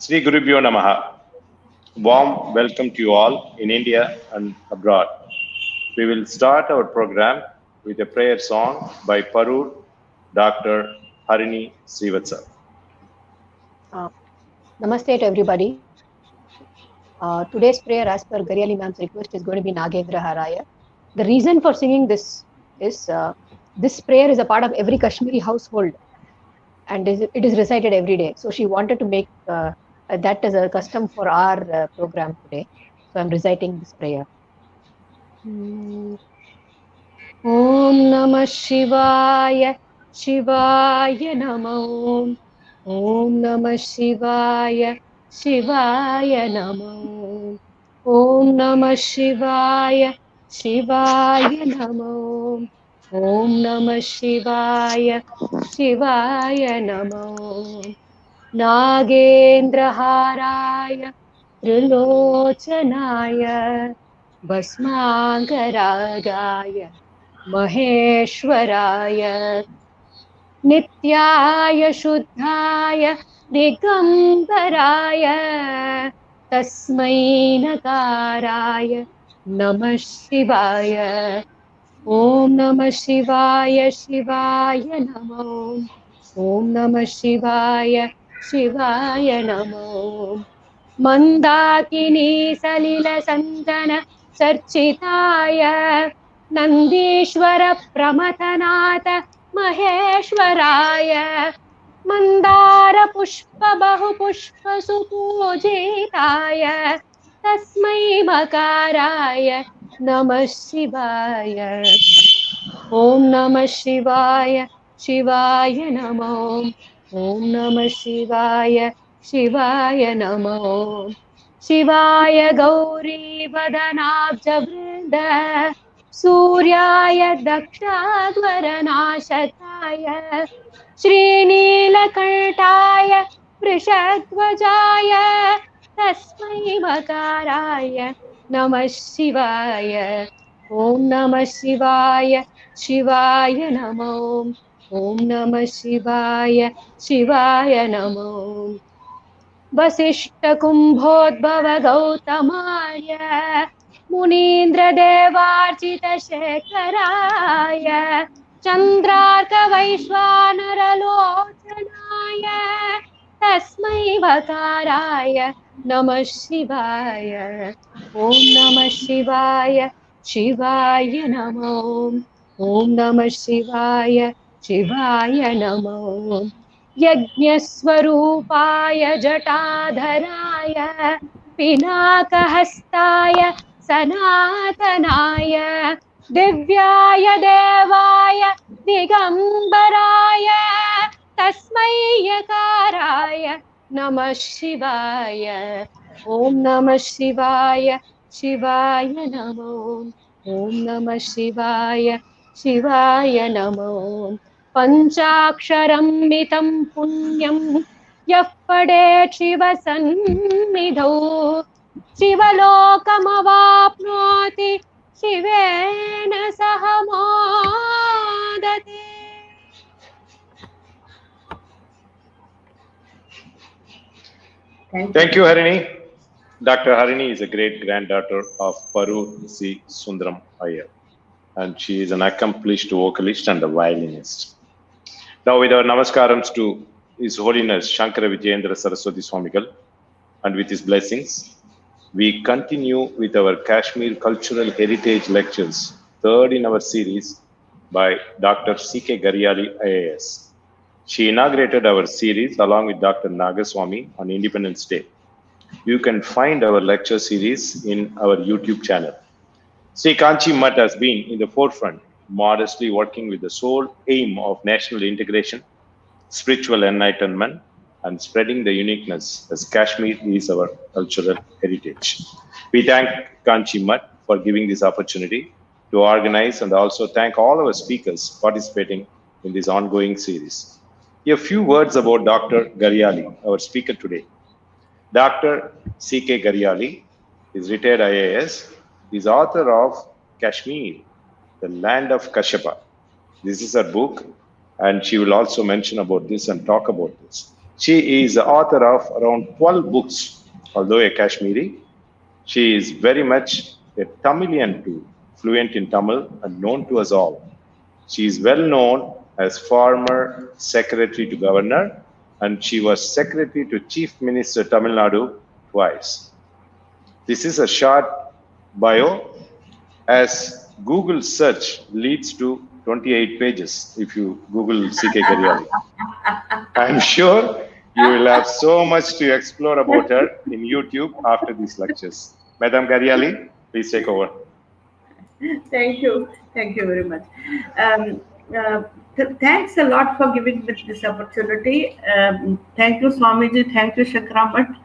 Sri Gurubhyo Namaha. Warm welcome to you all in India and abroad. We will start our program with a prayer song by Parur, Dr. Harini Srivatsa. Namaste to everybody. Today's prayer, as per Gariyali ma'am's request, is going to be Nagendra Haraya. The reason for singing this is this prayer is a part of every Kashmiri household and it is recited every day. So she wanted to make that as a custom for our program today. So I'm reciting this prayer. Om Namah Shivaya, Shivaya Namo. Om Namah Shivaya, Shivaya Namo. Om Namah Shivaya, Shivaya Namo. Om Namah Shivaya, Shivaya Namo. Nagendra Haraya, Trilochanaya, Bhasmangaragaya, Maheshwaraya, Nityaya Shuddhaya, Digambaraya, Tasmai Nagaraya, Namah Shivaya. Om Namah Shivaya, Shivaya Namo. Om Namah Shivaya, Shivaya Namo. Mandakini Salila Sandana Sarchitaya, Nandishwara Pramathanata Maheshwaraya, Mandara Pushpa Bahu Pushpa Supujitaya, Tasmai Makaraya, Namah Shivaya. Om Namah Shivaya, Shivaya Namo. Om Namah Shivaya, Shivaya Namo. Shivaya Gauri Vadanabja Vrinda, Suryaya Dakshadvaranashataya, Srinilakantaya Vrishadvajaya, Tasmai Makaraya, Namah Shivaya. Om Namah Shivaya, Shivaya Namo. Om Namah Shivaya, Shivaya Namo. Vasishta Kumbhodbhava Gautamaya, Munindra Devarchita Shekharaya, Chandrarka Vaishwanara Lochanaya, Tasmai Vakaraya, Namah Shivaya. Om Namah Shivaya, Shivaya Namo. Om Namah Shivaya, Shivaya Namo. यज्ञस्वरूपाय जटाधराय पिनाकहस्ताय सनातनाय दिव्याय देवाय दिगंबराय तस्मै यकाराय नमः शिवाय. ओम नमः शिवाय, शिवाय नमो. ओम नमः शिवाय, शिवाय नमो. पंचाक्षरं मितं पुण्यं यः पठेत् शिवसन्निधौ शिवलोकमवाप्नोति शिवेन सह मोदते. Thank you, Harini. Dr. Harini is a great granddaughter of Parur C. Sundaram Iyer, and she is an accomplished vocalist and a violinist. Now, with our namaskarams to His Holiness Shankara Vijayendra Saraswati Swamigal, and with his blessings, we continue with our Kashmir Cultural Heritage Lectures, third in our series by Dr. C.K.Gariyali, IAS. She inaugurated our series along with Dr. Nagaswamy on Independence Day. You can find our lecture series in our YouTube channel. Sri Kanchi Mutt has been in the forefront, modestly working with the sole aim of national integration, spiritual enlightenment, and spreading the uniqueness as Kashmir is our cultural heritage. We thank Kanchi Mutt for giving this opportunity to organize and also thank all our speakers participating in this ongoing series. A few words about Dr. Gariyali, our speaker today. Dr. C.K. Gariyali is retired IAS, is author of Kashmir, the land of Kashyapa. This is her book, and she will also mention about this and talk about this. She is the author of around 12 books. Although a Kashmiri, she is very much a Tamilian too, fluent in Tamil and known to us all. She is well known as former secretary to governor, and she was secretary to Chief Minister Tamil Nadu twice. This is a short bio, as Google search leads to 28 pages if you Google C.K.Gariyali. I'm sure you will have so much to explore about her in YouTube after these lectures. Madam Gariyali, please take over. Thank you very much. Um, uh, Thanks a lot for giving me this opportunity. Thank you, Swamiji. Thank you, Shakramat.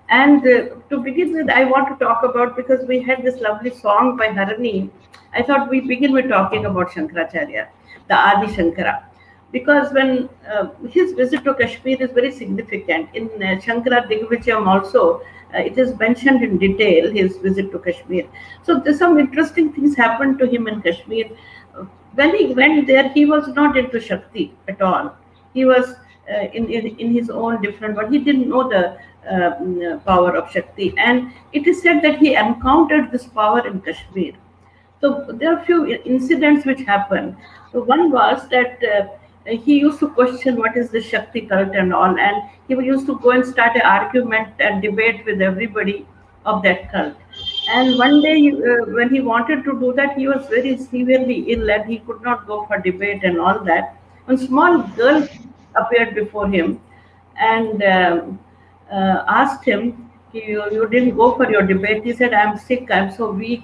And to begin with, I want to talk about, because we had this lovely song by Harini, I thought we begin with talking about Shankaracharya, the Adi Shankara. Because when his visit to Kashmir is very significant. In Shankara Digvijayam also, it is mentioned in detail, his visit to Kashmir. So there's some interesting things happened to him in Kashmir. When he went there, he was not into Shakti at all. He was in his own different, but he didn't know the power of Shakti. And it is said that he encountered this power in Kashmir. So there are a few incidents which happened. So one was that he used to question what is the Shakti cult and all, and he used to go and start an argument and debate with everybody of that cult. And one day, when he wanted to do that, he was very severely ill and he could not go for debate and all that. One small girl appeared before him and asked him, you didn't go for your debate. He said, I'm sick, I'm so weak.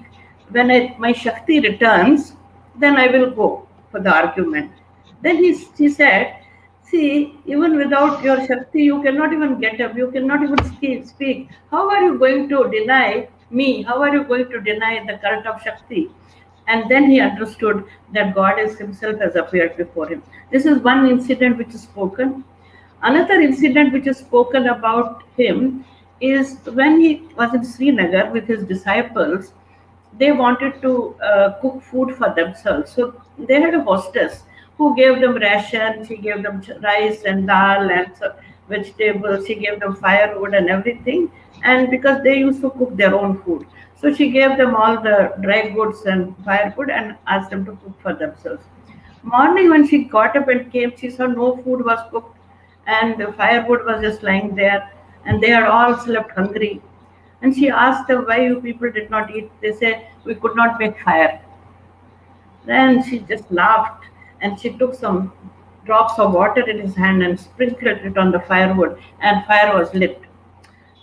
When my Shakti returns, then I will go for the argument. Then he said, see, even without your Shakti, you cannot even get up, you cannot even speak. How are you going to deny me? How are you going to deny the cult of Shakti? And then he understood that God is himself has appeared before him. This is one incident which is spoken. Another incident which is spoken about him is when he was in Srinagar with his disciples. They wanted to cook food for themselves. So they had a hostess who gave them ration. She gave them rice and dal and vegetables. She gave them firewood and everything. And because they used to cook their own food. So she gave them all the dry goods and firewood and asked them to cook for themselves. Morning when she got up and came, she saw no food was cooked and the firewood was just lying there. And they had all slept hungry. And she asked them why you people did not eat. They said, we could not make fire. Then she just laughed and she took some drops of water in his hand and sprinkled it on the firewood, and fire was lit.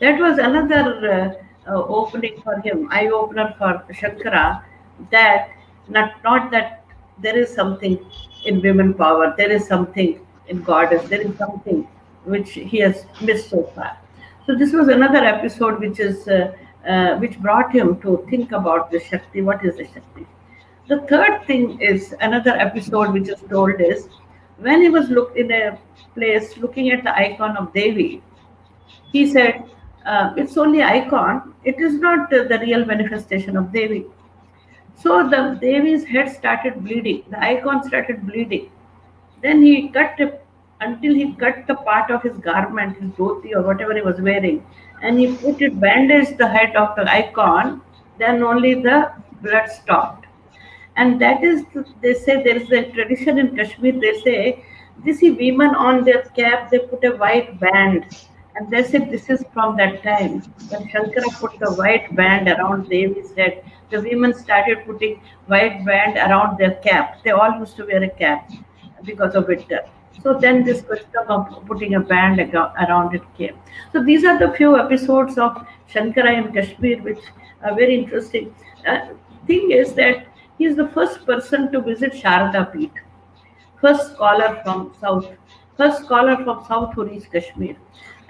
That was another opening for him, eye opener for Shankara, that not that there is something in women power, there is something in goddess, there is something which he has missed so far. So this was another episode which brought him to think about the Shakti. What is the Shakti? The third thing is another episode which is told is when he was in a place looking at the icon of Devi. He said, "It's only icon. It is not the real manifestation of Devi." So the Devi's head started bleeding. The icon started bleeding. Then he until he cut the part of his garment, his dhoti or whatever he was wearing, and he bandaged the head of the icon. Then only the blood stopped. And that is, they say there is a tradition in Kashmir. They say, this women on their cap, they put a white band. And they said this is from that time. When Shankara put the white band around Devi's head, the women started putting white band around their cap. They all used to wear a cap because of winter. So then this custom of putting a band around it came. So these are the few episodes of Shankara in Kashmir, which are very interesting. Thing is that he is the first person to visit Sharda Peeth, first scholar from South who reached Kashmir.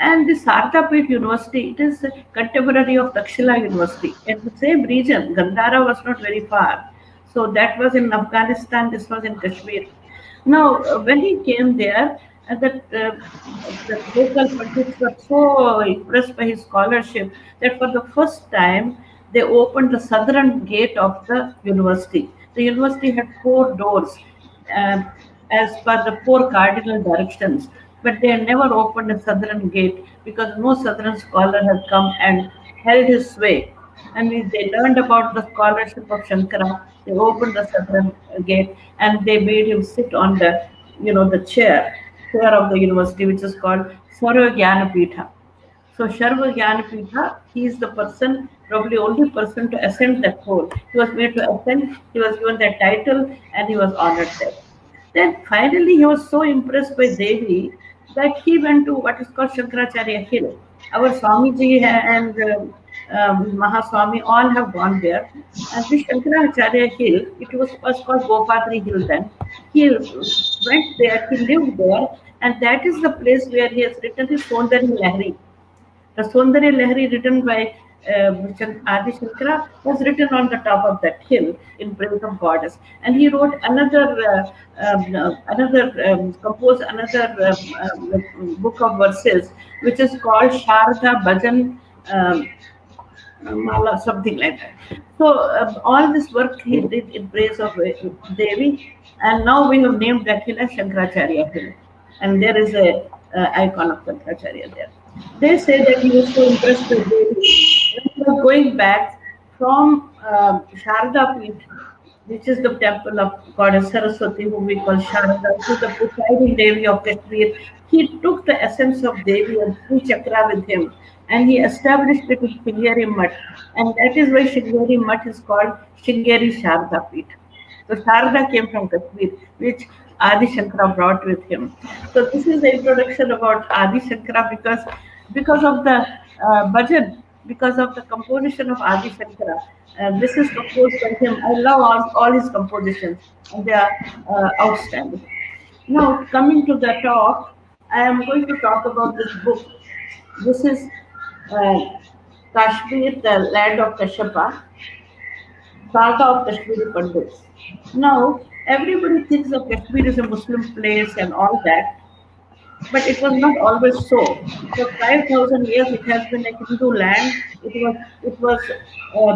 And the Sharda Peeth University, it is a contemporary of Takshila University. In the same region, Gandhara was not very far. So that was in Afghanistan, this was in Kashmir. Now, when he came there, the local Pandits were so impressed by his scholarship that for the first time, they opened the southern gate of the university. The university had 4 doors as per the 4 cardinal directions. but they had never opened a southern gate because no southern scholar had come and held his sway. And they learned about the scholarship of Shankara. They opened the southern gate and they made him sit on the, the chair of the university, which is called Sarva Jnana Peetha. So Sharva Jnanapita, he is the person, probably only person to ascend that pole. He was made to ascend, he was given that title, and he was honored there. Then finally, he was so impressed by Devi that he went to what is called Shankaracharya Hill. Our Swamiji and Mahaswami all have gone there. And this Shankaracharya Hill, was called Gopadri Hill then. He went there, he lived there, and that is the place where he has written his Sondari Lahari. The Sundarya Lahari, written by Adi Shankara, was written on the top of that hill in praise of goddess. And he wrote composed another book of verses, which is called Sharda Bhajan Mala, something like that. So all this work he did in praise of Devi, and now we have named that hill as Shankaracharya Hill, and there is a icon of Shankaracharya there. They say that he was so impressed with Devi when he was going back from Sharda Peeth, which is the temple of goddess Saraswati, whom we call Sharada, to the presiding Devi of Kashmir. He took the essence of Devi and Sri Chakra with him, and he established it in Shingeri Mutt. And that is why Shingeri Mutt is called Shingeri Sharda Peeth. So Sharda came from Kashmir, which Adi Shankara brought with him. So this is the introduction about Adi Shankara because of the bhajan, because of the composition of Adi Shankara. This is composed by him. I love all his compositions, and they are outstanding. Now, coming to the talk, I am going to talk about this book. This is uh, Kashmir, the land of Kashyapa, Saga of Kashmiri Pandits. Now, everybody thinks of Kashmir as a Muslim place and all that, but it was not always so. For 5,000 years, it has been a Hindu land. It was, it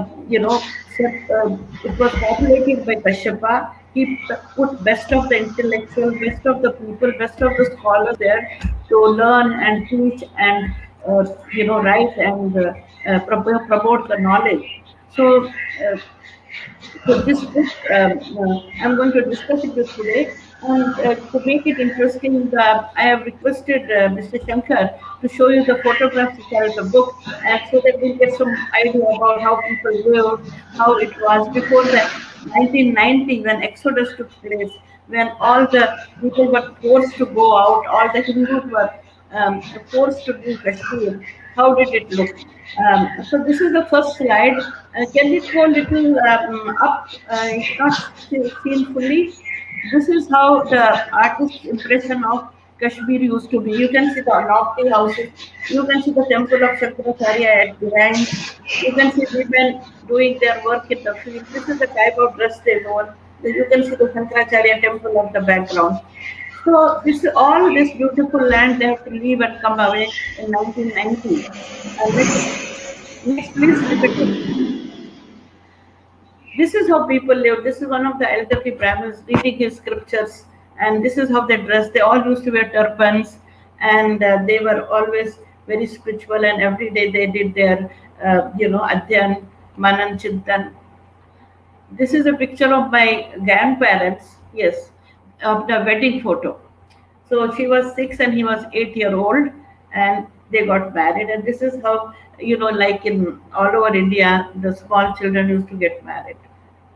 was populated by Kashyapa. He put best of the intellectuals, best of the people, best of the scholars there to learn and teach and write and promote the knowledge. So. So this book, I'm going to discuss it with today, and to make it interesting, I have requested Mr. Shankar to show you the photographs inside the book, and so that we get some idea about how people lived, how it was before the 1990 when Exodus took place, when all the people were forced to go out, all the Hindus were forced to leave Kashmir. How did it look? So this is the first slide. Can it go a little up? It's not seen fully. This is how the artist's impression of Kashmir used to be. You can see the lofty houses. You can see the temple of Shankaracharya at behind. You can see women doing their work in the field. This is the type of dress they wore. You can see the Shankaracharya temple of the background. So all this beautiful land they have to leave and come away in 1990. Next, please repeat it. This is how people lived. This is one of the elderly Brahmins reading his scriptures, and this is how they dressed. They all used to wear turbans, and they were always very spiritual. And every day they did their, Adhyan, Manan, Chintan. This is a picture of my grandparents. Yes, of the wedding photo. So she was 6 and he was 8-year-old, and they got married. And this is how, like in all over India, the small children used to get married.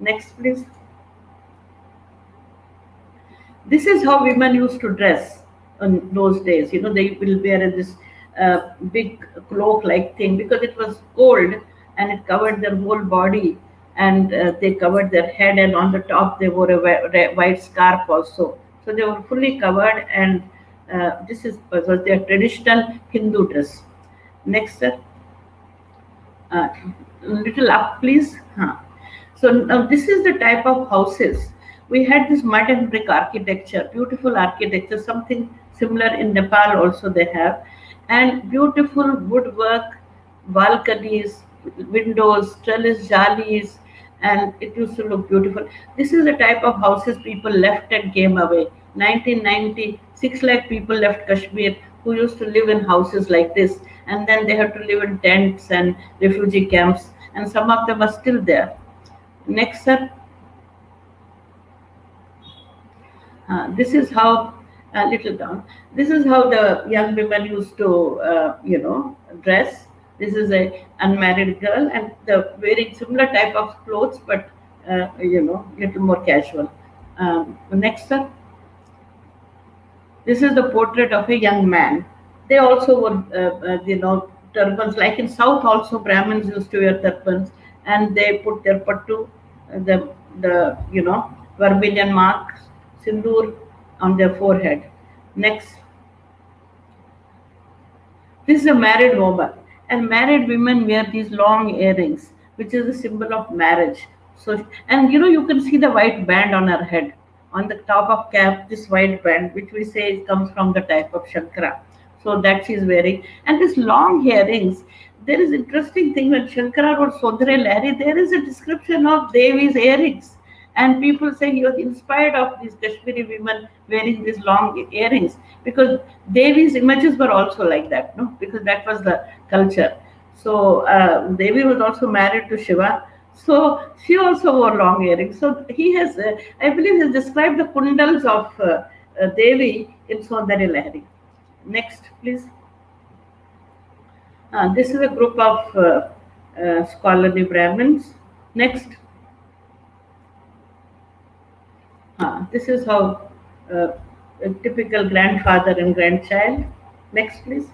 Next, please. This is how women used to dress in those days. They will wear this big cloak-like thing because it was cold and it covered their whole body, and they covered their head, and on the top they wore a white scarf also. So they were fully covered, and this was their traditional Hindu dress. Next, sir. Little up, please. So now this is the type of houses. We had this mud and brick architecture, beautiful architecture, something similar in Nepal also they have, and beautiful woodwork, balconies, windows, trellis jalis, and it used to look beautiful. This is the type of houses people left and came away. 1990, 6 lakh people left Kashmir who used to live in houses like this, and then they have to live in tents and refugee camps, and some of them are still there. Next, sir. This is how, a little down, this is how the young women used to, dress. This is a unmarried girl, and the wearing similar type of clothes, but, little more casual. Next, sir. This is the portrait of a young man. They also wore, turbans. Like in South, also Brahmins used to wear turbans, and they put their pattu, the vermilion marks, sindoor on their forehead. Next, this is a married woman, and married women wear these long earrings, which is a symbol of marriage. So, and you can see the white band on her head, on the top of cap. This white band, which we say comes from the type of Shankara, so that she's wearing, and this long earrings. There is interesting thing when Shankara wrote Sodhre Lahiri, there is a description of Devi's earrings. And people say he was inspired of these Kashmiri women wearing these long earrings, because Devi's images were also like that, no? Because that was the culture. So Devi was also married to Shiva. So she also wore long earrings. So he has, I believe, he has described the kundals of Devi in Saundari Lahiri. Next, please. This is a group of scholarly Brahmins. Next. This is how a typical grandfather and grandchild. Next, please.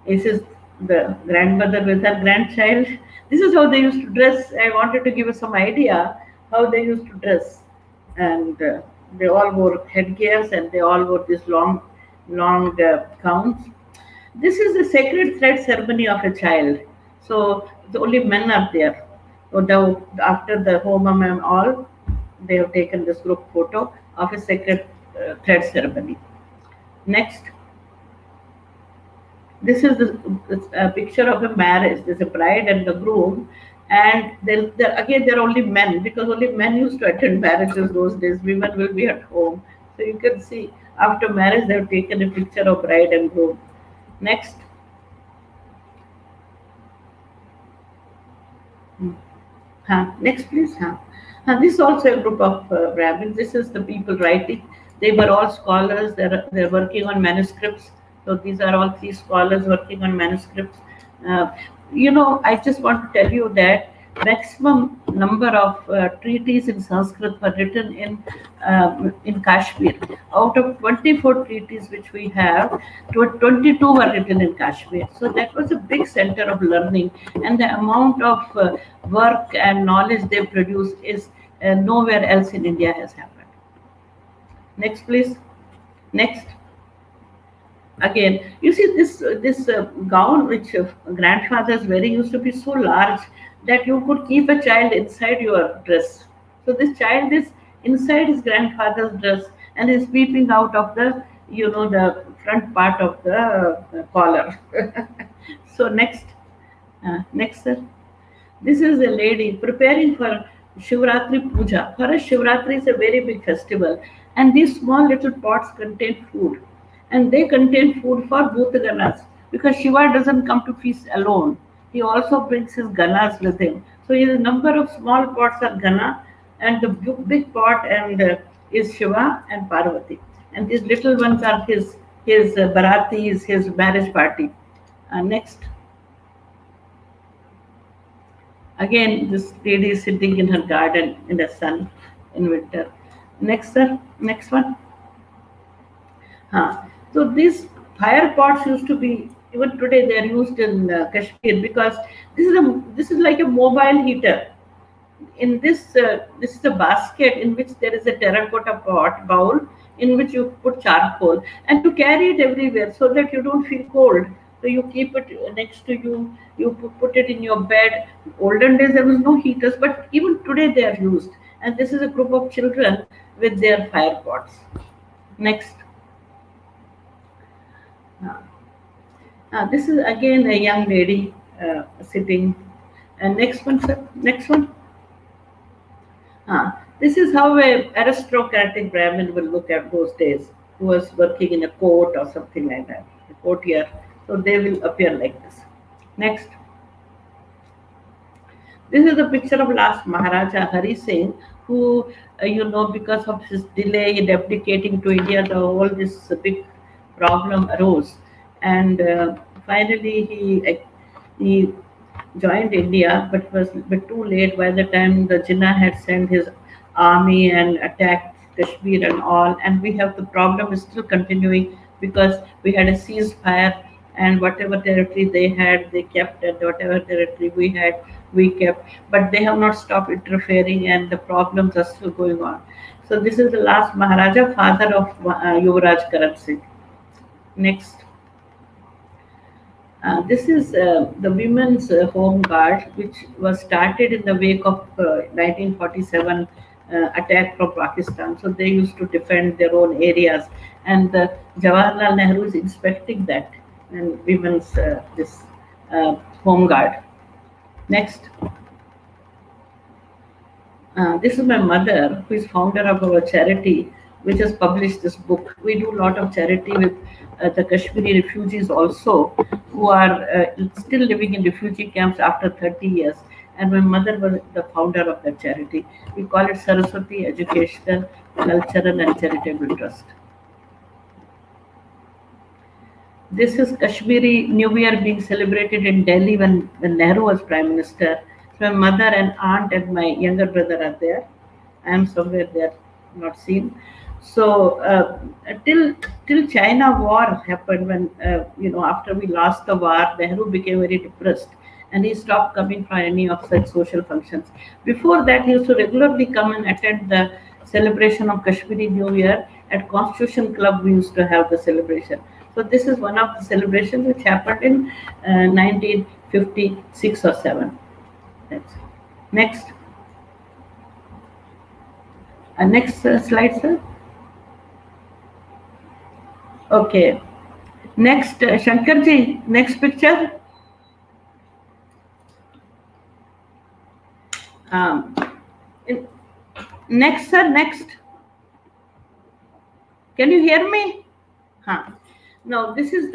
This is the grandmother with her grandchild. This is how they used to dress. I wanted to give us some idea how they used to dress. And they all wore headgears, and they all wore these long gowns. This is the sacred thread ceremony of a child. So the only men are there. So after the homam and all, they have taken this group photo of a sacred thread ceremony. Next. This is a picture of a marriage. There's a bride and the groom, and again they're only men, because only men used to attend marriages those days. Women will be at home. So you can see after marriage they have taken a picture of bride and groom. Next. Next, please. This is also a group of Brahmins. This is the people writing. They were all scholars. They're working on manuscripts. So these are all 3 scholars working on manuscripts. I just want to tell you that maximum number of treaties in Sanskrit were written in Kashmir. Out of 24 treaties which we have, 22 were written in Kashmir. So that was a big center of learning, and the amount of work and knowledge they produced is nowhere else in India has happened. Next, please. Next. Again, you see this gown which grandfather is wearing used to be so large that you could keep a child inside your dress. So this child is inside his grandfather's dress and is peeping out of the front part of the collar. So next, sir. This is a lady preparing for Shivratri Puja. For us, Shivratri is a very big festival, and these small little pots contain food. And they contain food for Bhutaganas, because Shiva doesn't come to feast alone. He also brings his Ganas with him. So his number of small pots are Gana, and the big pot is Shiva and Parvati. And these little ones are his baratis, his marriage party. Next. Again, this lady is sitting in her garden in the sun in winter. Next, sir. Next one. So these fire pots used to be, even today they are used in Kashmir, because this is like a mobile heater. In this is a basket in which there is a terracotta bowl in which you put charcoal, and you carry it everywhere so that you don't feel cold. So you keep it next to you. You put it in your bed. Olden days there was no heaters, but even today they are used. And this is a group of children with their fire pots. Next. This is again a young lady sitting. And next one, sir. Next one. This is how a aristocratic Brahmin will look at those days, who was working in a court or something like that, a courtier. So they will appear like this. Next. This is the picture of last Maharaja Hari Singh, who, because of his delay in abdicating to India, all this big problem arose, and finally he joined India, but was a bit too late. By the time the Jinnah had sent his army and attacked Kashmir and all, and we have the problem is still continuing because we had a ceasefire, and whatever territory they had, they kept, and whatever territory we had, we kept. But they have not stopped interfering, and the problems are still going on. So this is the last Maharaja, father of Yuvraj Karan Singh. Next. This is the Women's Home Guard, which was started in the wake of 1947 attack from Pakistan. So they used to defend their own areas, and Jawaharlal Nehru is inspecting that, and women's this Home Guard. Next. This is my mother, who is founder of our charity, which has published this book. We do a lot of charity with the Kashmiri refugees also, who are still living in refugee camps after 30 years. And my mother was the founder of that charity. We call it Saraswati Educational, Cultural and Charitable Trust. This is Kashmiri New Year being celebrated in Delhi when Nehru was Prime Minister. So my mother and aunt and my younger brother are there. I am somewhere there, not seen. So till China war happened, when after we lost the war, Nehru became very depressed, and he stopped coming for any of such social functions. Before that, he used to regularly come and attend the celebration of Kashmiri New Year at Constitution Club. We used to have the celebration. So this is one of the celebrations which happened in 1956 or 7. Next. Next slide, sir. Okay. Next, Shankarji, next picture. Next, sir, next. Can you hear me? Now, this is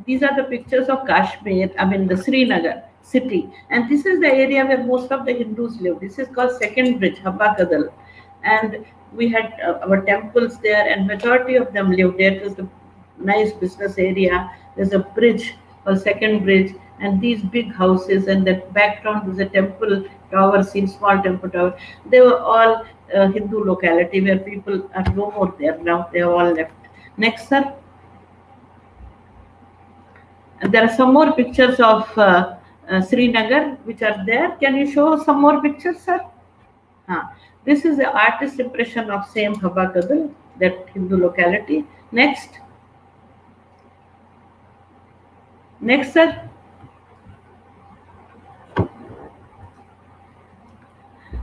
these are the pictures of Kashmir, the Srinagar city. And this is the area where most of the Hindus live. This is called Second Bridge, Habba Kadal. And we had our temples there, and majority of them live there. It was a nice business area. There's a bridge called Second Bridge, and these big houses, and the background was a temple tower, seen small temple tower. They were all Hindu locality where people are no more there now. They have all left. Next, sir. And there are some more pictures of Srinagar which are there. Can you show some more pictures, sir? This is the artist impression of same Habba Kadal, that Hindu locality. Next. Next, sir.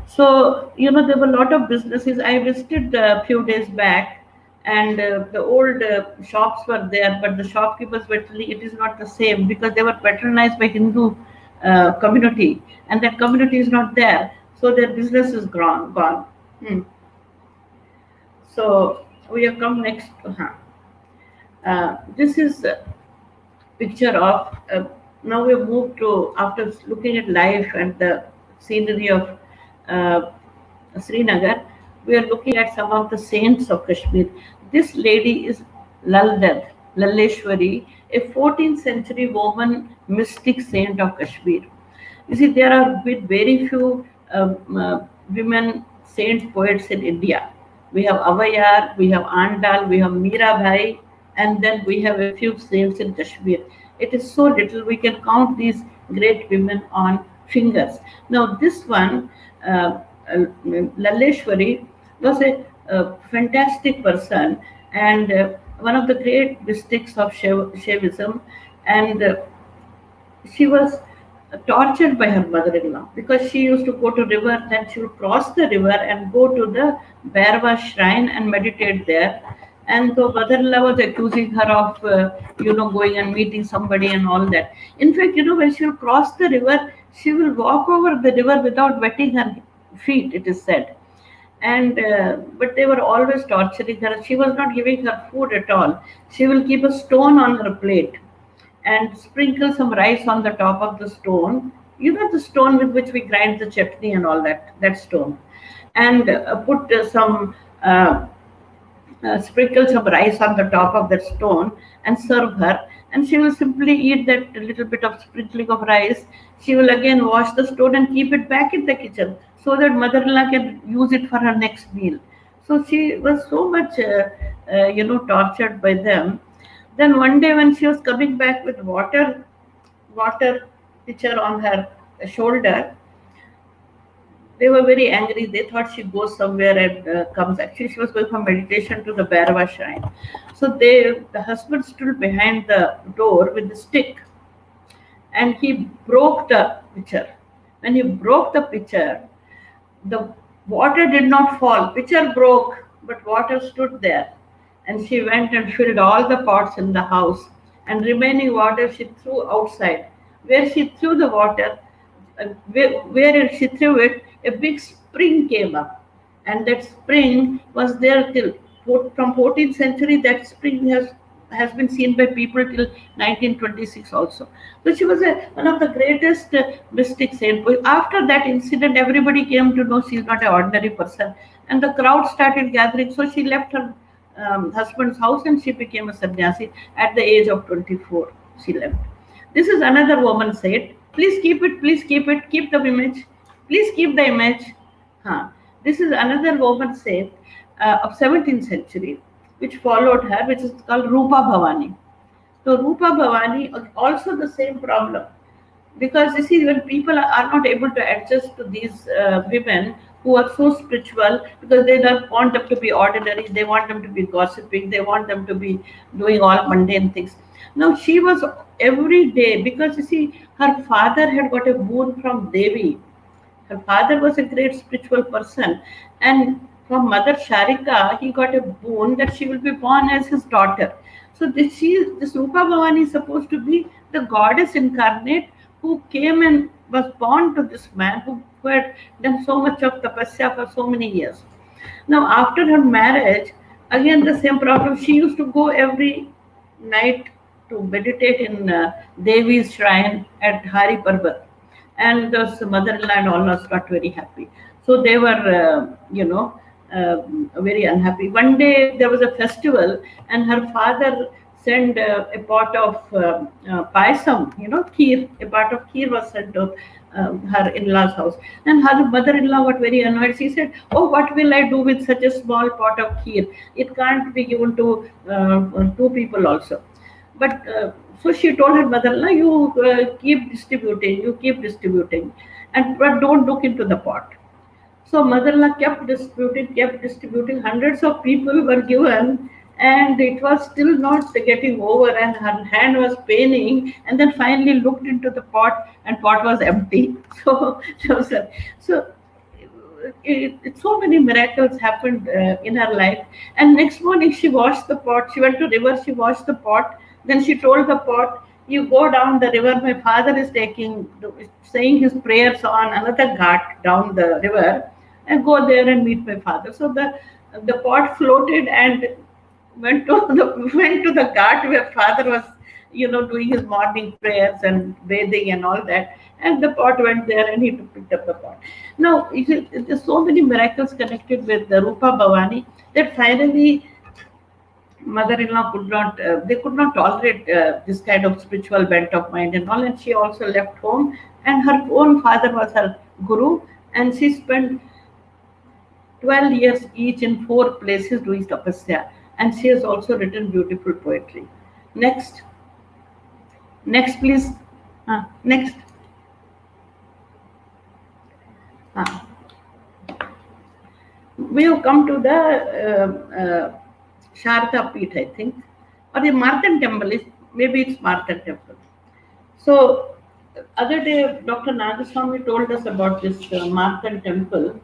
So, there were a lot of businesses. I visited a few days back, and the old shops were there, but the shopkeepers were telling it is not the same because they were patronized by Hindu community, and that community is not there. So their business is gone. So we have come next. This is a picture of, now we have moved to, after looking at life and the scenery of Srinagar, we are looking at some of the saints of Kashmir. This lady is Lalleshwari, a 14th century woman mystic saint of Kashmir. You see, there are very few women saint poets in India. We have Avayar, we have Andal, we have Mirabai, and then we have a few saints in Kashmir. It is so little, we can count these great women on fingers. Now, this one, Lalleshwari, was a fantastic person, and one of the great mystics of Shaivism, and she was tortured by her mother-in-law because she used to go to river, then she would cross the river and go to the Bhairava shrine and meditate there. And so mother-in-law was accusing her of, going and meeting somebody and all that. In fact, when she will cross the river, she will walk over the river without wetting her feet, it is said. And but they were always torturing her. She was not giving her food at all. She will keep a stone on her plate and sprinkle some rice on the top of the stone. You know, the stone with which we grind the chutney and all that, that stone. And put some sprinkle some rice on the top of that stone and serve her. And she will simply eat that little bit of sprinkling of rice. She will again wash the stone and keep it back in the kitchen so that mother-in-law can use it for her next meal. So she was so much, tortured by them. Then one day when she was coming back with water pitcher on her shoulder, they were very angry. They thought she goes somewhere and comes. Actually, she was going for meditation to the Bhairava shrine. So the husband stood behind the door with the stick, and he broke the pitcher. When he broke the pitcher, the water did not fall. Pitcher broke, but water stood there. And she went and filled all the pots in the house, and remaining water she threw outside. Where she threw the water, where she threw it, a big spring came up, and that spring was there till from 14th century. That spring has been seen by people till 1926 also. So she was one of the greatest mystic saint. After that incident, everybody came to know she is not an ordinary person, and the crowd started gathering. So she left her husband's house and she became a sannyasi at the age of 24. She left. This is another woman said, please keep it, keep the image, please keep the image. This is another woman said of 17th century, which followed her, which is called Rupa Bhavani. So Rupa Bhavani, also the same problem. Because you see, when people are not able to adjust to these women who are so spiritual, because they don't want them to be ordinary, they want them to be gossiping, they want them to be doing all mundane things. Now she was every day, because you see, her father had got a boon from Devi. Her father was a great spiritual person, and from Mother Sharika, he got a boon that she will be born as his daughter. So this Rupa Bhavani is supposed to be the goddess incarnate who came and was born to this man who had done so much of tapasya for so many years. Now, after her marriage, again the same problem. She used to go every night to meditate in Devi's shrine at Hari Parbat, and the mother-in-law and all was not very happy. So they were, very unhappy. One day there was a festival, and her father sent a pot of payasam, kheer. A pot of kheer was sent to her in-laws' house, and her mother-in-law got very annoyed. She said, "Oh, what will I do with such a small pot of kheer? It can't be given to two people also." But so she told her mother-in-law, "You keep distributing, but don't look into the pot." So mother-in-law kept distributing. Hundreds of people were given, and it was still not getting over, and her hand was paining. And then finally looked into the pot, and pot was empty. So so many miracles happened in her life. And next morning she washed the pot. She went to river. She washed the pot. Then she told the pot, "You go down the river. My father is saying his prayers on another ghat down the river, and go there and meet my father." So the pot floated and went to the ghat where father was, doing his morning prayers and bathing and all that. And the pot went there, and he picked up the pot. Now, there's so many miracles connected with the Rupa Bhavani that finally mother-in-law could not tolerate this kind of spiritual bent of mind and all, and she also left home, and her own father was her guru, and she spent 12 years each in 4 places doing tapasya, and she has also written beautiful poetry. Next please. Next. We have come to the Sharda Peeth, I think, or the Marthan temple. Maybe it's Marthan temple. So, other day, Dr. Nagaswamy told us about this Marthan temple.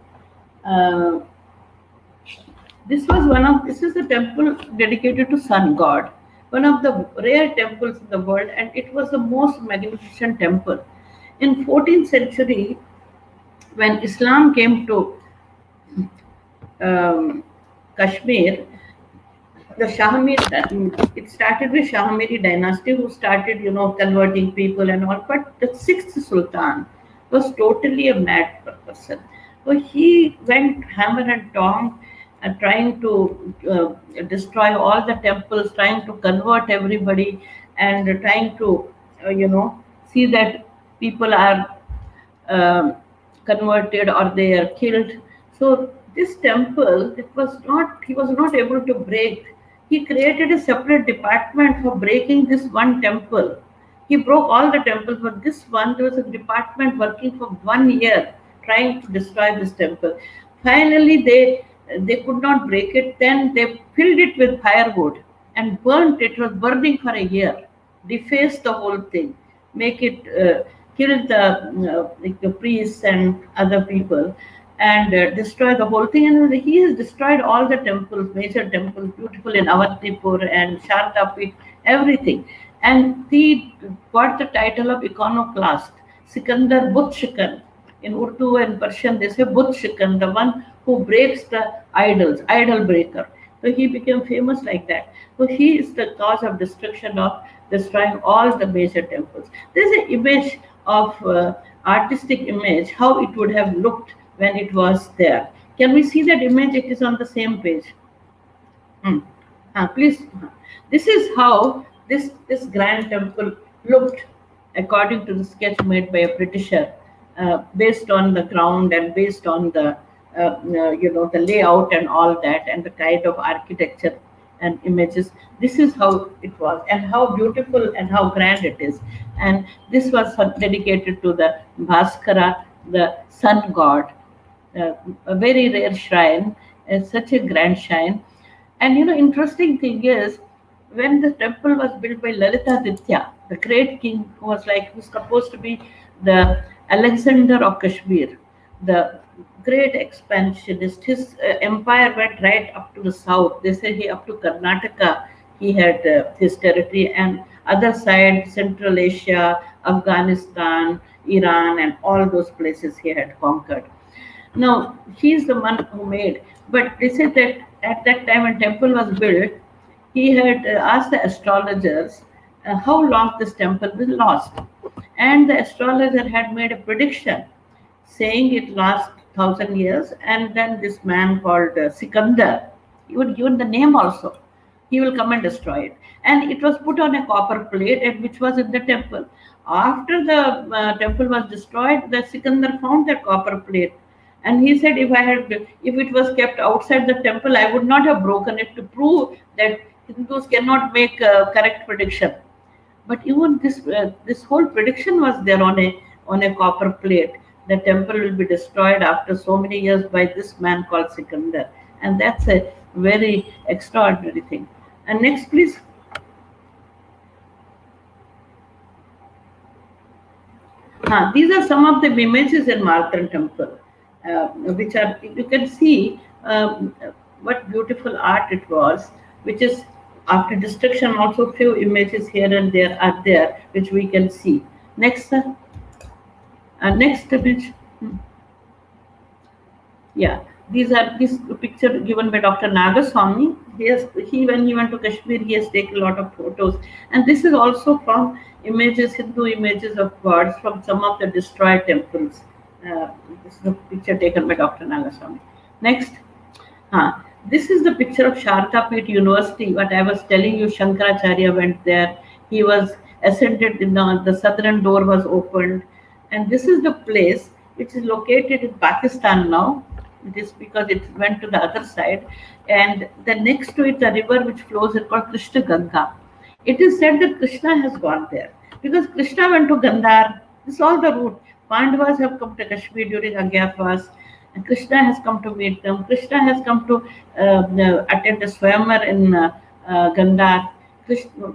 This is a temple dedicated to sun god, one of the rare temples in the world, and it was the most magnificent temple. In 14th century, when Islam came to Kashmir, the it started with Shahamiri dynasty, who started, converting people and all. But the sixth Sultan was totally a mad person. So he went hammer and tong, trying to destroy all the temples, trying to convert everybody, and trying to, see that people are um, converted or they are killed. So this temple, he was not able to break. He created a separate department for breaking this one temple. He broke all the temples, but this one, there was a department working for 1 year trying to destroy this temple. Finally, they could not break it. Then they filled it with firewood and burnt it. It was burning for a year, deface the whole thing, make it kill like the priests and other people, and destroy the whole thing. And he has destroyed all the temples, major temples, beautiful in Avatipur and Sharda, everything. And he got the title of iconoclast, Sikandar Butt Shikan. In Urdu and Persian, they say Butt Shikan, the one who breaks the idols, idol breaker. So he became famous like that. So he is the cause of destruction of destroying all the major temples. There's an image of artistic image, how it would have looked when it was there. Can we see that image? It is on the same page. Please. This is how this grand temple looked according to the sketch made by a Britisher, based on the ground and based on the the layout and all that, and the kind of architecture and images. This is how it was, and how beautiful and how grand it is. And this was dedicated to the Bhaskara, the sun god. A very rare shrine, such a grand shrine. And interesting thing is, when the temple was built by Lalitaditya, the great king, who was supposed to be the Alexander of Kashmir, the great expansionist. His empire went right up to the south. They say he up to Karnataka. He had his territory, and other side Central Asia, Afghanistan, Iran, and all those places he had conquered. Now he is the one who made. But they say that at that time when temple was built, he had asked the astrologers how long this temple will last, and the astrologer had made a prediction saying it lasts 1,000 years. And then this man called Sikandar, he would given the name also, he will come and destroy it. And it was put on a copper plate, and which was in the temple. After the temple was destroyed, the Sikandar found that copper plate, and he said, if it was kept outside the temple, I would not have broken it, to prove that Hindus cannot make a correct prediction. But even this whole prediction was there on a copper plate. The temple will be destroyed after so many years by this man called Sikandar, and that's a very extraordinary thing. And next, please. These are some of the images in Martan temple, which are, you can see what beautiful art it was, which is after destruction. Also few images here and there are there, which we can see. Next, sir. Next image. Yeah, this picture given by Dr. Nagaswamy. When he went to Kashmir, he has taken a lot of photos, and this is also from images, Hindu images of gods from some of the destroyed temples. This is a picture taken by Dr. Nagaswamy. Next. This is the picture of Sharda University. What I was telling you, Shankaracharya went there. He was ascended, the southern door was opened. And this is the place which is located in Pakistan now. It is because it went to the other side. And the next to it, the river which flows is called Krishna Ganga. It is said that Krishna has gone there, because Krishna went to Gandhar. This is all the route. Pandavas have come to Kashmir during Agyatwas. And Krishna has come to meet them. Krishna has come to attend a swayamar in Gandhar,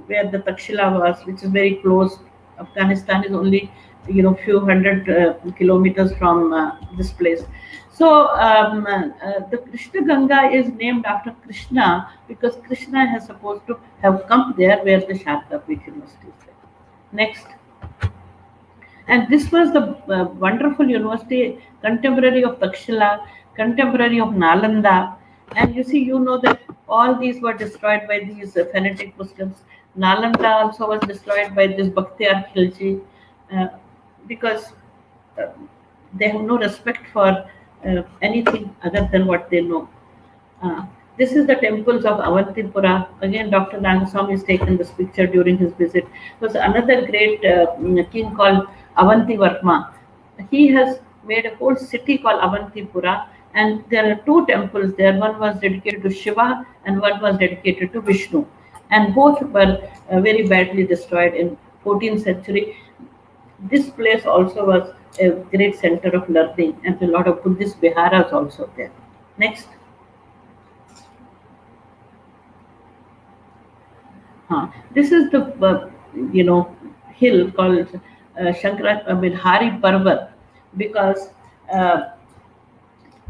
where the Takshila was, which is very close. Afghanistan is only few hundred kilometers from this place. So the Krishna Ganga is named after Krishna, because Krishna has supposed to have come there where the Sharda University is there. Next. And this was the wonderful university, contemporary of Takshila, contemporary of Nalanda, And you see, you know that all these were destroyed by these fanatic Muslims. Nalanda also was destroyed by this Bakhtiyar Khilji, uh, because uh, they have no respect for anything other than what they know. Uh, this is the temples of Avantipura. Again, Dr. Rangaswamy has taken this picture during his visit. There was another great king called Avantivarma. He has made a whole city called Avantipura, and there are two temples there. One was dedicated to Shiva, and one was dedicated to Vishnu. And both were very badly destroyed in 14th century. This place also was a great center of learning, and a lot of Buddhist viharas also there. Next. This is the hill called Hari Parvat, because uh,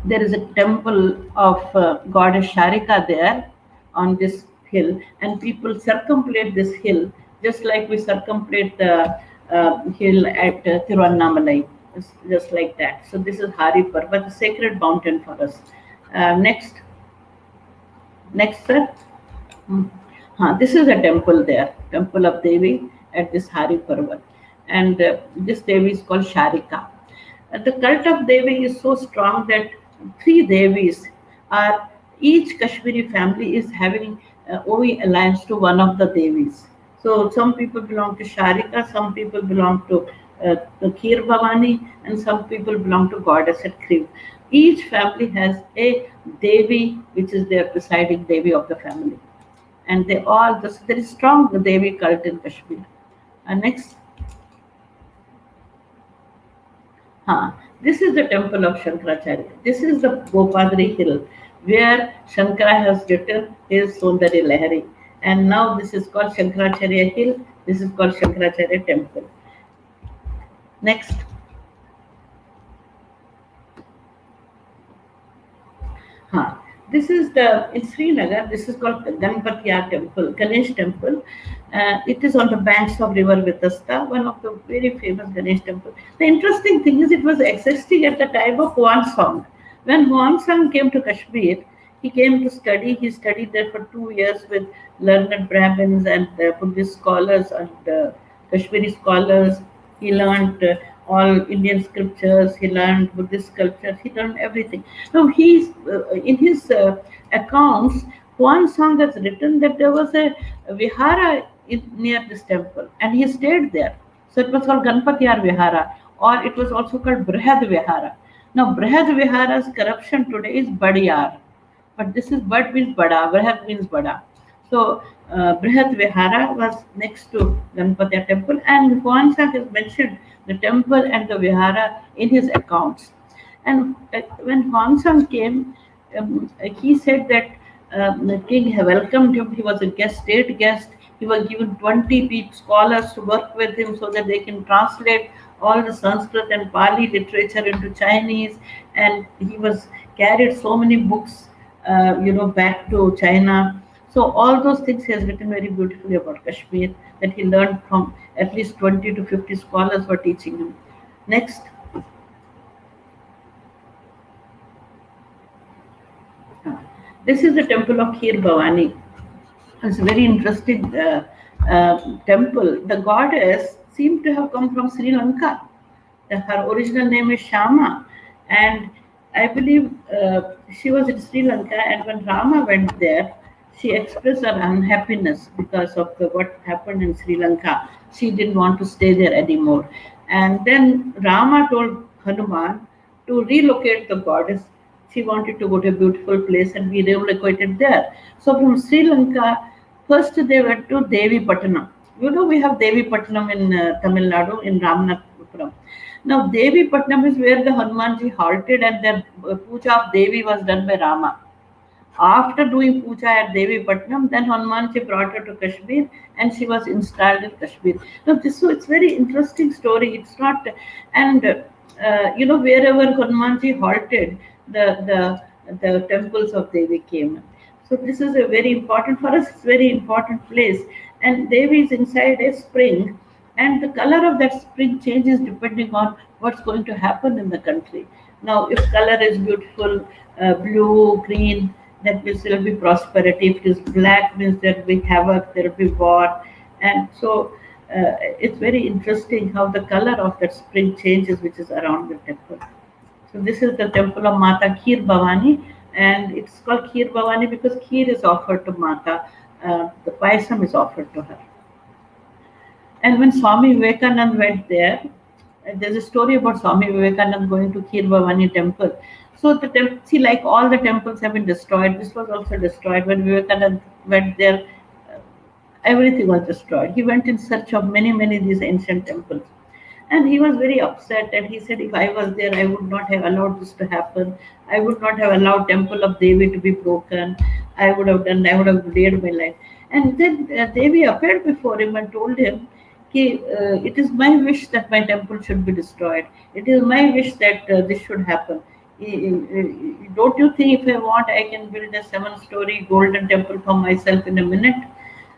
there is a temple of goddess Sharika there on this hill, and people circumambulate this hill just like we circumambulate the hill at Tiruvannamalai, just like that. So this is Hari Parvat, a sacred mountain for us. Next, sir. Hmm. This is a temple there, temple of Devi at this Hari Parvat, and this Devi is called Sharika. The cult of Devi is so strong that three Devis are, each Kashmiri family is having owing alliance to one of the Devis. So some people belong to Sharika, some people belong to Kheer Bhavani, and some people belong to Goddess at Kriv. Each family has a Devi, which is their presiding Devi of the family, and they all there is strong Devi cult in Kashmir. Next. This is the temple of Shankaracharya. This is the Gopadri hill where Shankara has written his Sundari Lahari. And now this is called Shankaracharya hill. This is called Shankaracharya temple. Next. This is in Srinagar. This is called Ganpatiya temple, Ganesh temple. It is on the banks of river Vitasta, one of the very famous Ganesh temple. The interesting thing is it was existing at the time of Huansong. When Huansong came to Kashmir, he came to study. He studied there for 2 years with learned Brahmins and Buddhist scholars and Kashmiri scholars. He learned all Indian scriptures. He learned Buddhist sculptures. He learned everything. Now he's in his accounts, Huansong has written that there was a vihara near this temple, and he stayed there. So it was called Ganpatiyar Vihara, or it was also called Brihad Vihara. Now Brihad Vihara's corruption today is Badiyar, but this is Bad means Bada, Brihad means Bada. So Brihad Vihara was next to Ganpatiya temple, and Huansong has mentioned the temple and the Vihara in his accounts. And when Huansong came, he said that the king welcomed him. He was a state guest. He was given 20 scholars to work with him so that they can translate all the Sanskrit and Pali literature into Chinese. And he was carried so many books, back to China. So all those things he has written very beautifully about Kashmir, that he learned from at least 20 to 50 scholars were teaching him. Next. This is the temple of Kheer Bhavani. It's a very interesting temple. The goddess seemed to have come from Sri Lanka. Her original name is Shama, and I believe she was in Sri Lanka, and when Rama went there, she expressed her unhappiness because of what happened in Sri Lanka. She didn't want to stay there anymore. And then Rama told Hanuman to relocate the goddess. She wanted to go to a beautiful place and be relocated there. So from Sri Lanka, first they went to Devi Pattanam. We have Devi Pattanam in Tamil Nadu, in Ramanathapuram. Now Devi Pattanam is where the Hanumanji halted, and the puja of Devi was done by Rama. After doing puja at Devi Patnam, then Hanumanji brought her to Kashmir, and she was installed in Kashmir. Now, it's very interesting story. It's not, and wherever Hanumanji halted, the temples of Devi came. So this is a very important for us. It's a very important place, and Devi is inside a spring, and the color of that spring changes depending on what's going to happen in the country. Now, if color is beautiful, blue, green, that means there will be prosperity. If it is black, means there will be havoc, there will be war. And so it's very interesting how the color of that spring changes, which is around the temple. So this is the temple of Mata Kheer Bhavani, and it's called Kheer Bhavani because kheer is offered to Mata, the payasam is offered to her. And when Swami Vivekanand went there, there's a story about Swami Vivekanand going to Kheer Bhavani temple. So the see, like all the temples have been destroyed, this was also destroyed. When Vivekanand went there, everything was destroyed. He went in search of many these ancient temples. And he was very upset, and he said, if I was there, I would not have allowed this to happen. I would not have allowed temple of Devi to be broken. I would have dared my life. And then Devi appeared before him and told him, it is my wish that my temple should be destroyed. It is my wish that this should happen. Don't you think if I want, I can build a 7-story golden temple for myself in a minute?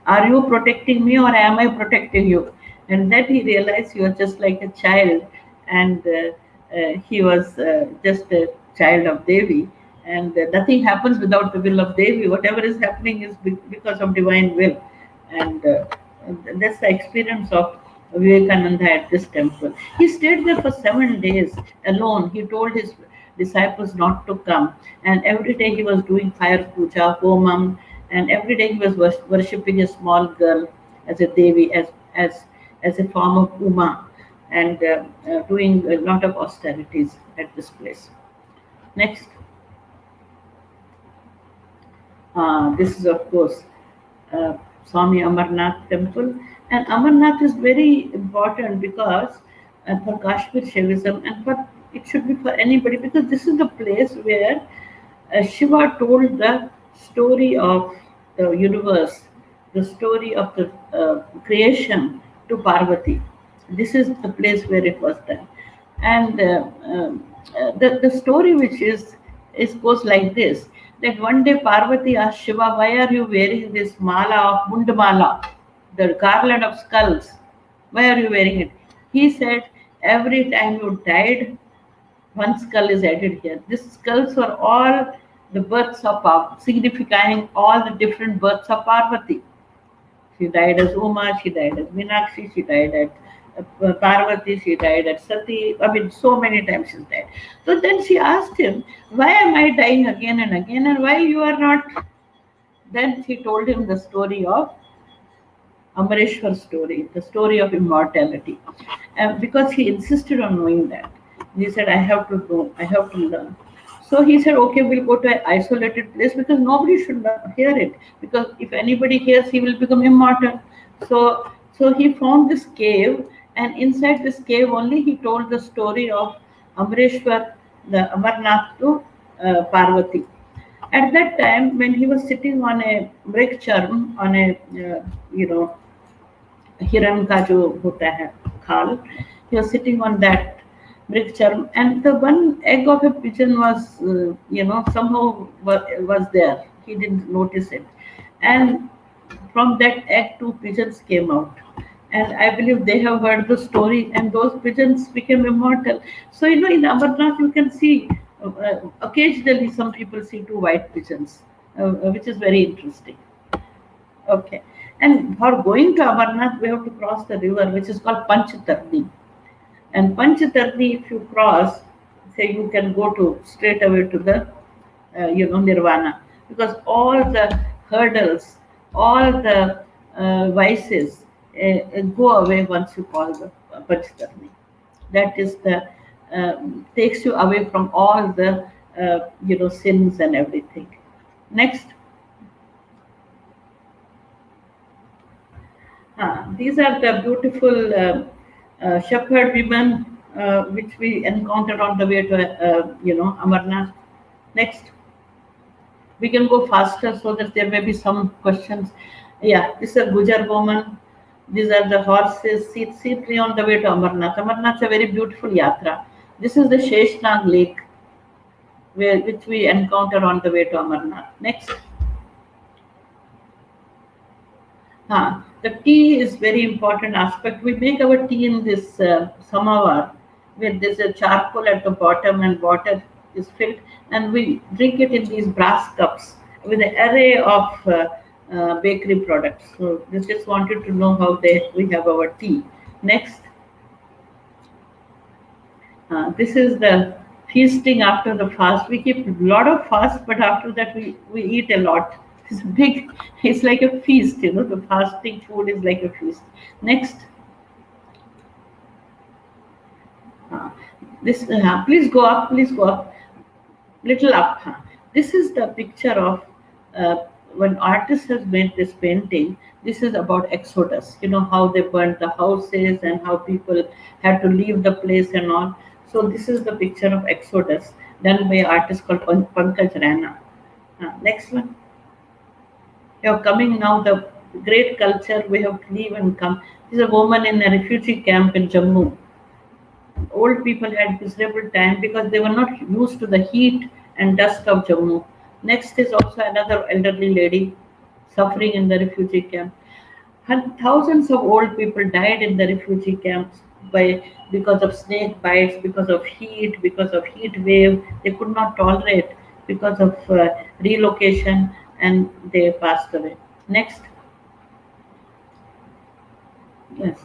Are you protecting me or am I protecting you? And then he realized he was just like a child, and he was just a child of Devi. And nothing happens without the will of Devi. Whatever is happening is because of divine will. And that's the experience of Vivekananda at this temple. He stayed there for 7 days alone. He told his disciples not to come. And every day he was doing fire puja, homam, and every day he was worshipping a small girl as a Devi, as a form of Uma, and doing a lot of austerities at this place. Next. This is, of course, Swami Amarnath temple. And Amarnath is very important because for Kashmir Shaivism, and for it should be for anybody, because this is the place where Shiva told the story of the universe, the story of the creation to Parvati. This is the place where it was done. And the story which is goes like this, that one day Parvati asked Shiva, why are you wearing this mala of Mundamala, the garland of skulls? Why are you wearing it? He said, every time you died, one skull is added here. These skulls were all the births of Parvati, signifying all the different births of Parvati. She died as Uma, she died as Meenakshi, she died at Parvati, she died at Sati. I mean, so many times she's died. So then she asked him, why am I dying again and again, and why you are not? Then she told him the story of Amareshwar story, the story of immortality. Because he insisted on knowing that. He said, I have to know, I have to learn. So he said, okay, we'll go to an isolated place because nobody should hear it. Because if anybody hears, he will become immortal. So he found this cave, and inside this cave only he told the story of Amareshwar, the Amarnath to Parvati. At that time, when he was sitting on a brick charm, on a, hiran ka jo hota hai, khal, he was sitting on that brick charm, and the one egg of a pigeon was, somehow was there. He didn't notice it. And from that egg, 2 pigeons came out. And I believe they have heard the story, and those pigeons became immortal. So, in Amarnath, you can see occasionally some people see 2 white pigeons, which is very interesting. Okay. And for going to Amarnath, we have to cross the river, which is called Panchatarni. And Panchatarni, if you cross, say you can go straight away to the, Nirvana, because all the hurdles, all the vices go away once you call the Panchatarni. That is takes you away from all the, sins and everything. Next. These are the beautiful shepherd women which we encountered on the way to, Amarnath. Next. We can go faster so that there may be some questions. Yeah, this is a Gujar woman. These are the horses. See 3 on the way to Amarnath. Amarnath is a very beautiful yatra. This is the Sheshnag lake, which we encounter on the way to Amarnath. Next. The tea is very important aspect. We make our tea in this samovar, where there's a charcoal at the bottom and water is filled, and we drink it in these brass cups. with an array of bakery products. So they just wanted to know how we have our tea. Next. This is the feasting after the fast. We keep a lot of fast, but after that we eat a lot. It's big. It's like a feast, The fasting food is like a feast. Next. Uh, please go up. Please go up. Little up. This is the picture of when artist has made this painting. This is about Exodus. How they burnt the houses and how people had to leave the place and all. So this is the picture of Exodus done by an artist called Pankaj Rana. Next one. You're coming now. The great culture we have to leave and come. This is a woman in a refugee camp in Jammu. Old people had miserable time because they were not used to the heat and dust of Jammu. Next is also another elderly lady suffering in the refugee camp. And thousands of old people died in the refugee camps because of snake bites, because of heat, because of heat wave. They could not tolerate because of relocation, and they passed away. Next. Yes.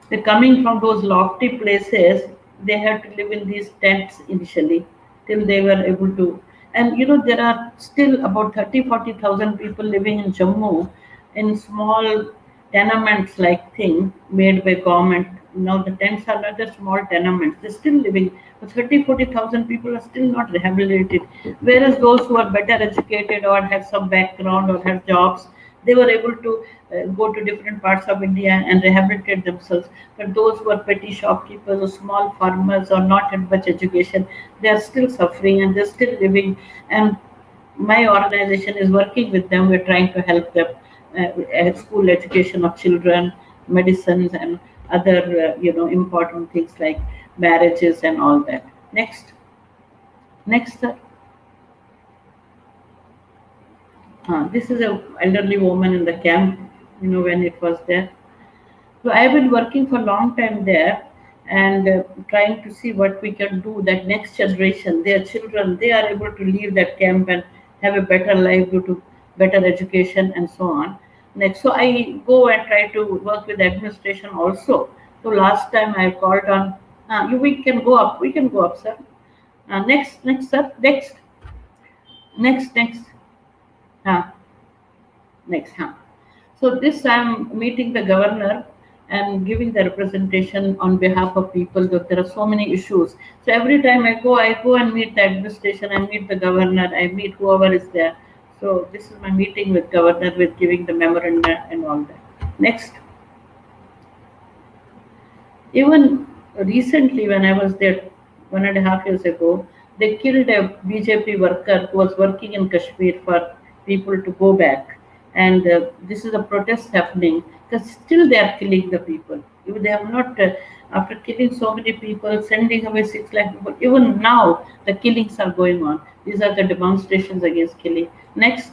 They're coming from those lofty places. They had to live in these tents initially till they were able to. And there are still about 40,000 people living in Jammu in small tenements like thing made by government. Now the tents are not the small tenements. They're still living. But 40,000 people are still not rehabilitated. Whereas those who are better educated or have some background or have jobs, they were able to go to different parts of India and rehabilitate themselves. But those who are petty shopkeepers or small farmers or not had much education, they are still suffering and they're still living. And my organization is working with them. We're trying to help them school education of children, medicines, and other important things like marriages and all that. Next. Sir. This is an elderly woman in the camp, when it was there. So I have been working for a long time there and trying to see what we can do that next generation, their children, they are able to leave that camp and have a better life due to better education and so on. Next, so I go and try to work with administration also. So last time I called on, we can go up, sir. Next, sir, next. Next. So this I'm meeting the governor and giving the representation on behalf of people that there are so many issues. So every time I go and meet the administration, I meet the governor, I meet whoever is there. So this is my meeting with governor, with giving the memorandum and all that. Next. Even recently when I was there 1.5 years ago, they killed a BJP worker who was working in Kashmir for people to go back. And this is a protest happening because still they are killing the people. If they have not, after killing so many people, sending away 6 lakh people, even now the killings are going on. These are the demonstrations against killing. Next.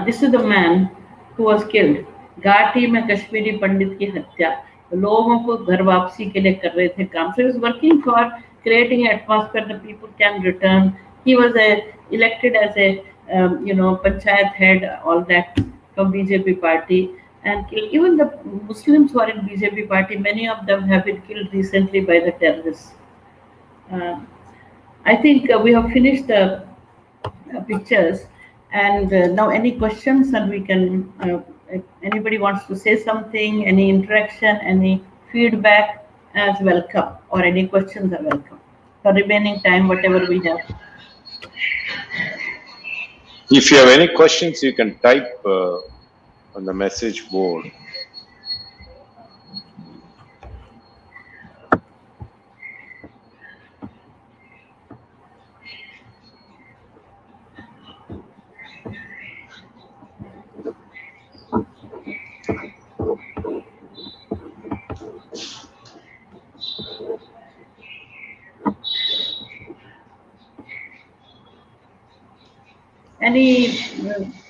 This is the man who was killed. घाटी में कश्मीरी पंडित की हत्या, लोगों को घर वापसी के लिए कर रहे थे काम. So he was working for creating an atmosphere that people can return. He was elected as a panchayat head, all that from BJP party, and killed. Even the Muslims who are in BJP party, many of them have been killed recently by the terrorists. I think we have finished the pictures, and now any questions, and we can. If anybody wants to say something, any interaction, any feedback, as welcome, or any questions are welcome. For remaining time, whatever we have. If you have any questions, you can type on the message board.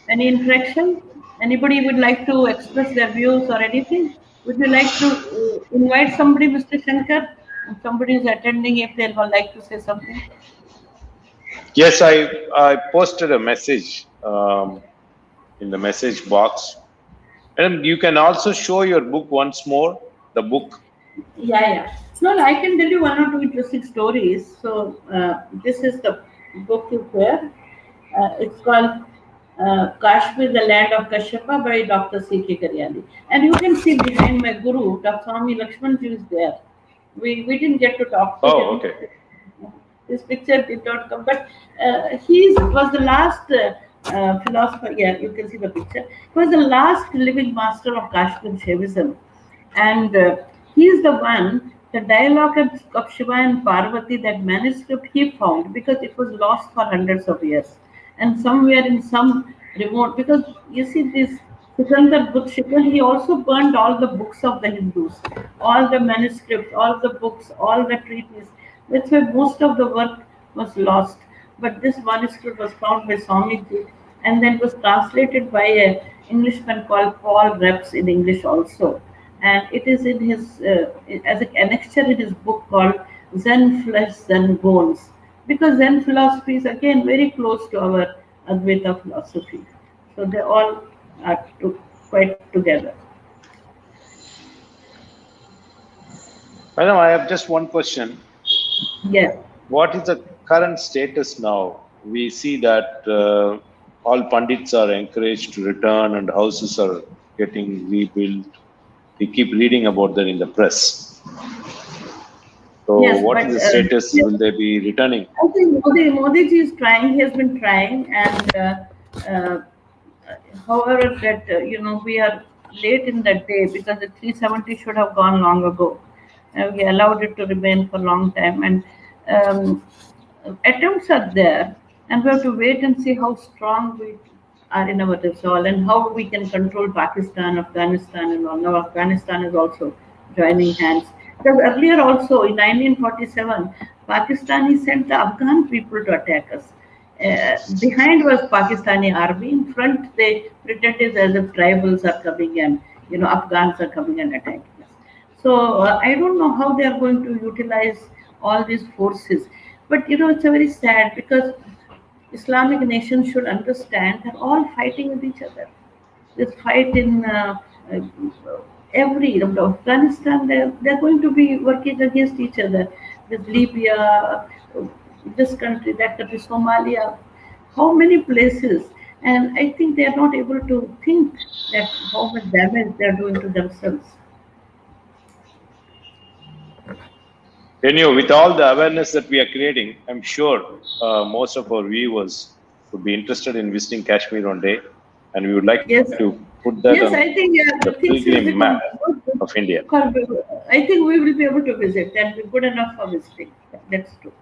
Any interaction? Anybody would like to express their views or anything? Would you like to invite somebody, Mr. Shankar? If somebody is attending, if they would like to say something. Yes, I posted a message in the message box. And you can also show your book once more, the book. Yeah. No, I can tell you one or two interesting stories. So this is the book is there. It's called Kashmir, the Land of Kashyapa by Dr. C.K.Gariyali. And you can see behind my guru, Dr. Swami Lakshmanji is there. We didn't get to talk to Oh, him. okay. This picture did not come, but he was the last philosopher. Yeah, you can see the picture. He was the last living master of Kashmir Shaivism, and he is the one. The dialogue of Shiva and Parvati, that manuscript he found because it was lost for hundreds of years, and somewhere in some remote, because you see this Sikandar Shikand, he also burned all the books of the Hindus, all the manuscripts, all the books, all the treaties. That's why most of the work was lost. But this manuscript was found by Swamiji and then was translated by an Englishman called Paul Reps in English also. And it is in his, as an annexure in his book called Zen Flesh, Zen Bones. Because Zen philosophy is again very close to our Advaita philosophy. So they all are quite together. Madam, I have just one question. Yes. What is the current status now? We see that all Pandits are encouraged to return and houses are getting rebuilt. We keep reading about that in the press. So, Yes, what but is the status? Will they be returning? I think Modi ji is trying. He has been trying, and however, that we are late in that day because the 370 should have gone long ago. We allowed it to remain for a long time, and um, attempts are there, and we have to wait and see how strong we are in our resolve and how we can control Pakistan, Afghanistan, and all. Now Afghanistan is also joining hands. Because earlier also in 1947, Pakistani sent the Afghan people to attack us. Behind was Pakistani army. In front, they pretended as if tribals are coming and Afghans are coming and attacking us. So I don't know how they are going to utilize all these forces. But it's a very sad because Islamic nations should understand they're all fighting with each other. This fight in uh, every Afghanistan, they're going to be working against each other. With Libya, this country, that country, Somalia, how many places? And I think they are not able to think that how much damage they are doing to themselves. Anyway, with all the awareness that we are creating, I'm sure most of our viewers would be interested in visiting Kashmir one day, and we would like Yes, to put that yes, on I think the the things will pilgrim map become good. of India. I think we will be able to visit and be good enough for visiting. That's true.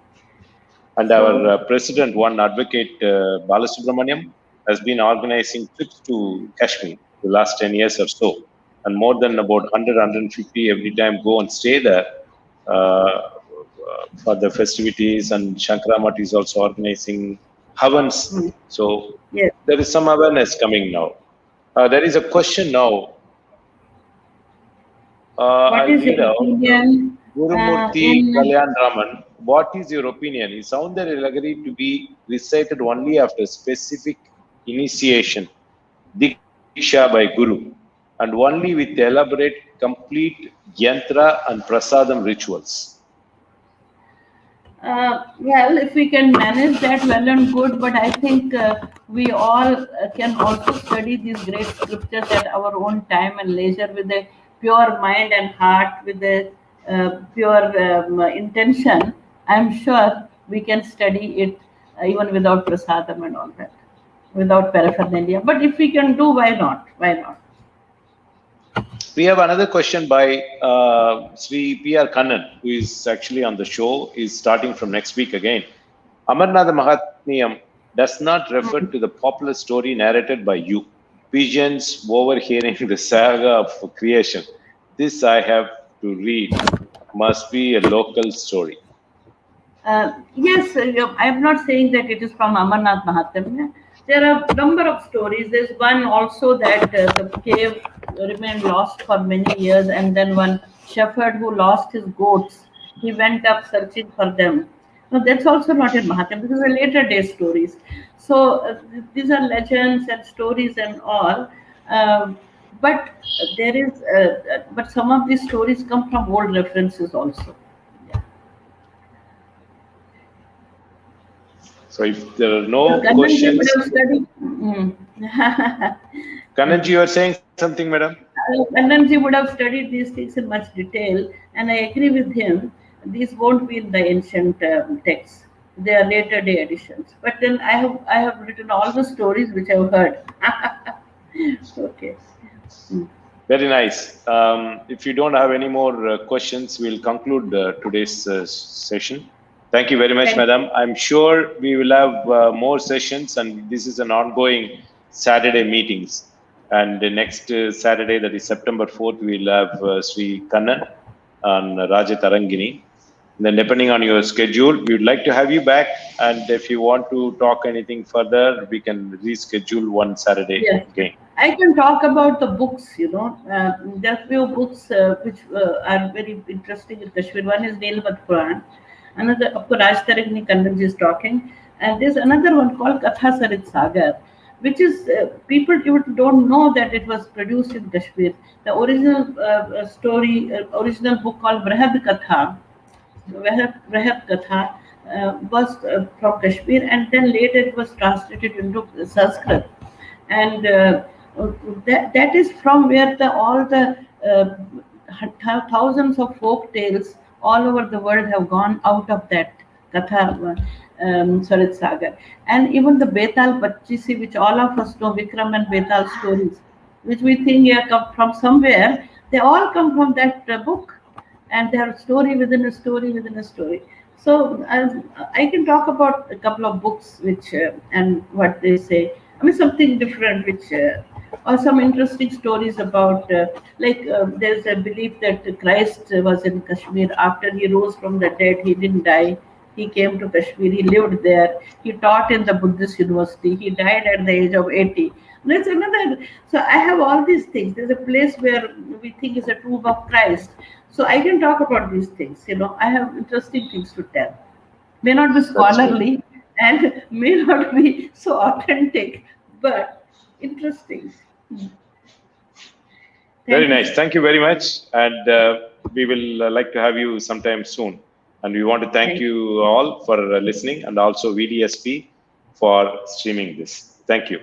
And our So, president, one advocate, Balasubramaniam, has been organizing trips to Kashmir the last 10 years or so. And more than about 100, 150 every time go and stay there for the festivities. And Shankaramat is also organizing Havans. mm, So yes. there is some awareness coming now. There is a question now. What I'll is read your out. opinion Gurumurthy in? Kalyan Raman, what is your opinion? Is Soundarya Lagari to be recited only after specific initiation, Diksha by Guru, and only with elaborate, complete Yantra and Prasadam rituals? Well, if we can manage that, well and good. But I think we all can also study these great scriptures at our own time and leisure with a pure mind and heart, with a pure intention. I'm sure we can study it even without prasadam and all that, without paraphernalia. But if we can do, why not? Why not? We have another question by Sri P.R. Kannan, who is actually on the show, is starting from next week again. Amarnatha Mahatmyam does not refer to the popular story narrated by you. Pigeons overhearing the saga of creation. This I have to read. Must be a local story. Yes, I'm not saying that it is from Amarnath Mahatmya. There are a number of stories. There's one also that the cave remained lost for many years, and then one shepherd who lost his goats, he went up searching for them. No, that's also not in Mahatma because they're later day stories. So these are legends and stories and all. Um, but there is, but some of these stories come from old references also. Yeah. So if there are Because no Kannanji would questions, have studied. Mm. Kananji, you are saying something, madam? Kannanji would have studied these things in much detail, and I agree with him. These won't be in the ancient texts; they are later day editions. But then I have written all the stories which I've heard. Okay. Mm. Very nice. If you don't have any more questions, we'll conclude today's session. Thank you very much, Thank you. madam. I'm sure we will have more sessions, and this is an ongoing Saturday meetings. And the next Saturday, that is September 4th, we'll have Sri Kannan and Rajat Arangini. Then, depending on your schedule, we would like to have you back. And if you want to talk anything further, we can reschedule one Saturday Yes, again. I can talk about the books. There are few books which are very interesting in Kashmir. One is Neelmat Puran, another, of course, Raj Tarakni Kandanji is talking, and there's another one called Katha Sarit Sagar, which is people don't know that it was produced in Kashmir. The original original book called Vrahad Katha, Vrahad Katha, was from Kashmir, and then later it was translated into Sanskrit, and that is from where all the thousands of folk tales all over the world have gone out of that Katha, Sarit Sagar, and even the Betal Pachisi, which all of us know, Vikram and Betal stories, which we think have come from somewhere, they all come from that book, and they are story within a story within a story. So I can talk about a couple of books which and what they say. I mean something different, which or some interesting stories about there's a belief that Christ was in Kashmir after he rose from the dead. He didn't die. He came to Kashmir. He lived there. He taught in the Buddhist university. He died at the age of 80. That's another. So I have all these things. There's a place where we think is a tomb of Christ. So I can talk about these things. I have interesting things to tell. May not be That's good. scholarly and may not be so authentic, but interesting. Very Thank you. nice. Thank you very much. And we will like to have you sometime soon. And we want to thank Thank you. you all for listening, and also VDSP for streaming this. Thank you.